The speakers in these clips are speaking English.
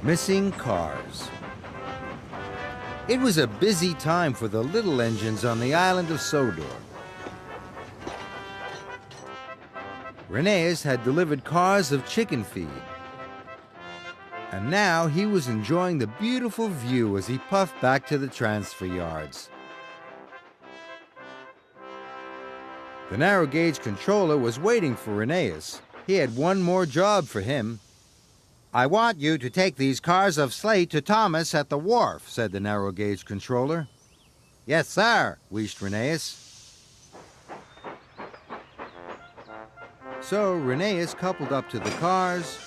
Missing cars. It was a busy time for the little engines on the island of Sodor. Rheneas had delivered cars of chicken feed, and now he was enjoying the beautiful view as he puffed back to the transfer yards. The narrow gauge controller was waiting for Rheneas. He had one more job for him. "I want you to take these cars of slate to Thomas at the wharf," said the narrow gauge controller. "Yes, sir," wheezed Rheneas. So Rheneas coupled up to the cars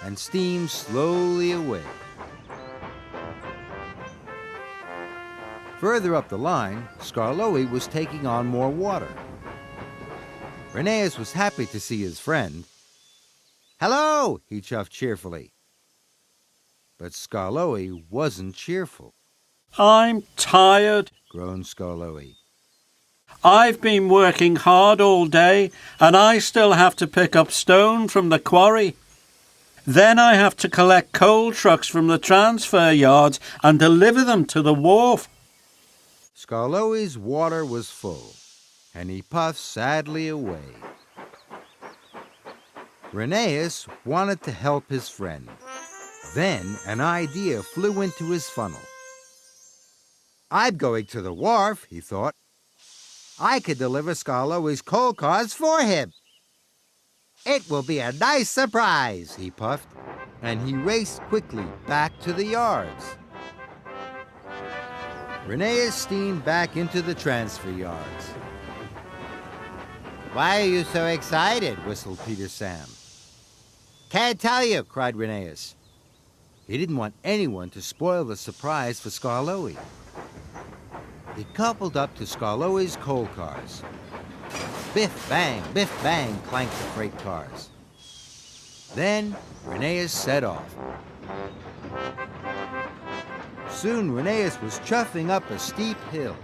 and steamed slowly away. Further up the line, Skarloey was taking on more water. Rheneas was happy to see his friend. "Hello," he chuffed cheerfully. But Skarloey wasn't cheerful. "I'm tired," groaned Skarloey. "I've been working hard all day, and I still have to pick up stone from the quarry. Then I have to collect coal trucks from the transfer yards and deliver them to the wharf." Skarloey's water was full, and he puffed sadly away. Rheneas wanted to help his friend. Then an idea flew into his funnel. "I'm going to the wharf," he thought. "I could deliver Skarloey's coal cars for him. It will be a nice surprise," he puffed, and he raced quickly back to the yards. Rheneas steamed back into the transfer yards. "Why are you so excited?" whistled Peter Sam. "Can't tell you," cried Rheneas. He didn't want anyone to spoil the surprise for Skarloey. He coupled up to Skarloey's coal cars. Biff, bang, clanked the freight cars. Then Rheneas set off. Soon Rheneas was chuffing up a steep hill.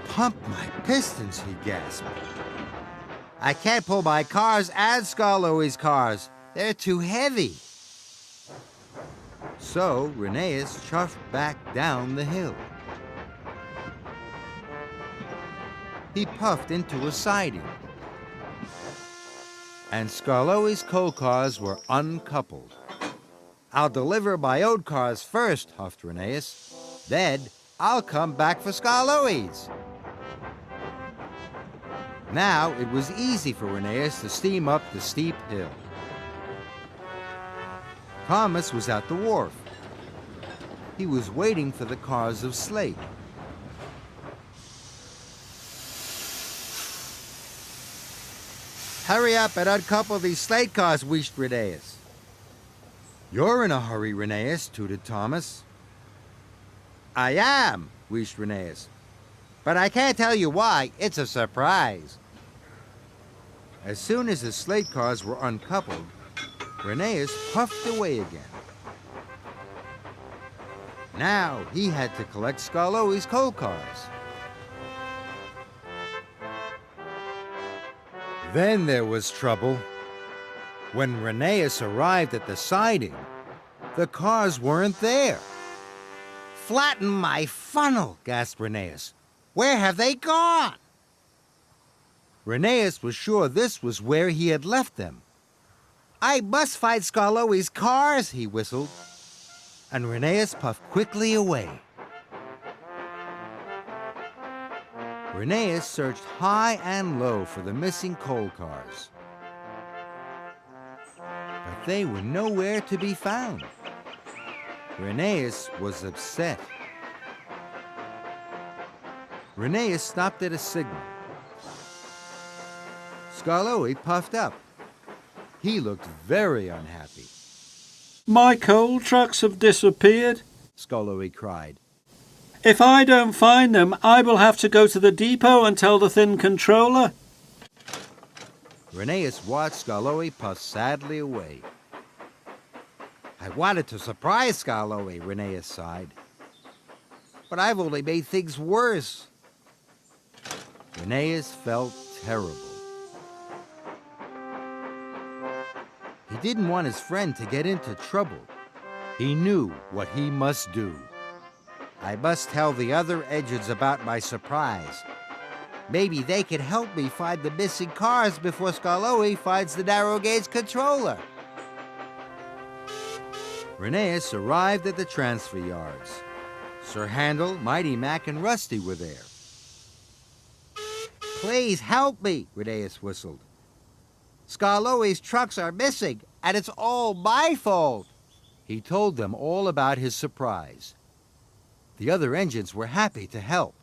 "Pump my pistons," he gasped. "I can't pull my cars and Skarloey's cars. They're too heavy." So Rheneas chuffed back down the hill. He puffed into a siding, and Skarloey's coal cars were uncoupled. "I'll deliver my own cars first," huffed Rheneas. "Then I'll come back for Skarloey's." Now it was easy for Rheneas to steam up the steep hill. Thomas was at the wharf. He was waiting for the cars of slate. "Hurry up and uncouple these slate cars," wheezed Rheneas. "You're in a hurry, Rheneas," tooted Thomas. "I am," wheezed Rheneas. "But I can't tell you why. It's a surprise." As soon as the slate cars were uncoupled, Rheneas puffed away again. Now he had to collect Skarloey's coal cars. Then there was trouble. When Rheneas arrived at the siding, the cars weren't there. "Flatten my funnel," gasped Rheneas. "Where have they gone?" Rheneas was sure this was where he had left them. "I must find Skarloey's cars," he whistled. And Rheneas puffed quickly away. Rheneas searched high and low for the missing coal cars. But they were nowhere to be found. Rheneas was upset. Rheneas stopped at a signal. Skarloey puffed up. He looked very unhappy. "My coal trucks have disappeared," Skarloey cried. "If I don't find them, I will have to go to the depot and tell the thin controller." Rheneas watched Skarloey puff sadly away. "I wanted to surprise Skarloey," Rheneas sighed. "But I've only made things worse." Rheneas felt terrible. He didn't want his friend to get into trouble. He knew what he must do. I must tell the other engines about my surprise. Maybe they can help me find the missing cars before Skarloey finds the narrow gauge controller. Rheneas arrived at the transfer yards. Sir Handel, Mighty Mac, and Rusty were there. "Please help me," Rheneas whistled. "Skarloey's trucks are missing, and it's all my fault." He told them all about his surprise. The other engines were happy to help.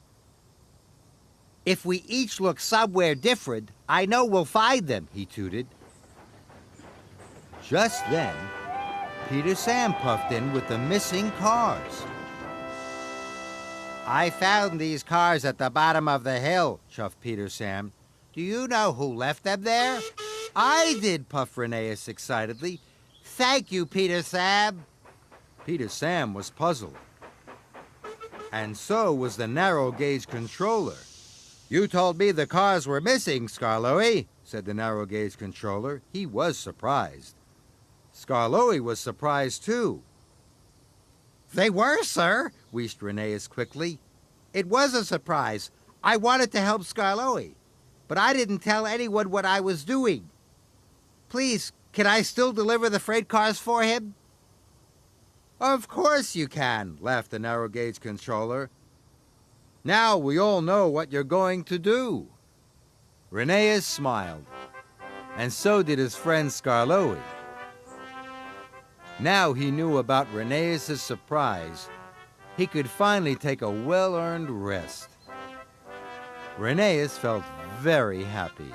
"If we each look somewhere different, I know we'll find them," he tooted. Just then, Peter Sam puffed in with the missing cars. "I found these cars at the bottom of the hill," chuffed Peter Sam. "Do you know who left them there?" "I did," puffed Rheneas excitedly. "Thank you, Peter Sam." Peter Sam was puzzled. And so was the narrow gauge controller. "You told me the cars were missing, Skarloey," said the narrow gauge controller. He was surprised. Skarloey was surprised too. "They were, sir," wheezed Rheneas quickly. "It was a surprise. I wanted to help Skarloey, but I didn't tell anyone what I was doing. Please, can I still deliver the freight cars for him?" "Of course you can," laughed the narrow gauge controller. "Now we all know what you're going to do." Rheneas smiled, and so did his friend Skarloey. Now he knew about Rheneas' surprise. He could finally take a well-earned rest. Rheneas felt very happy.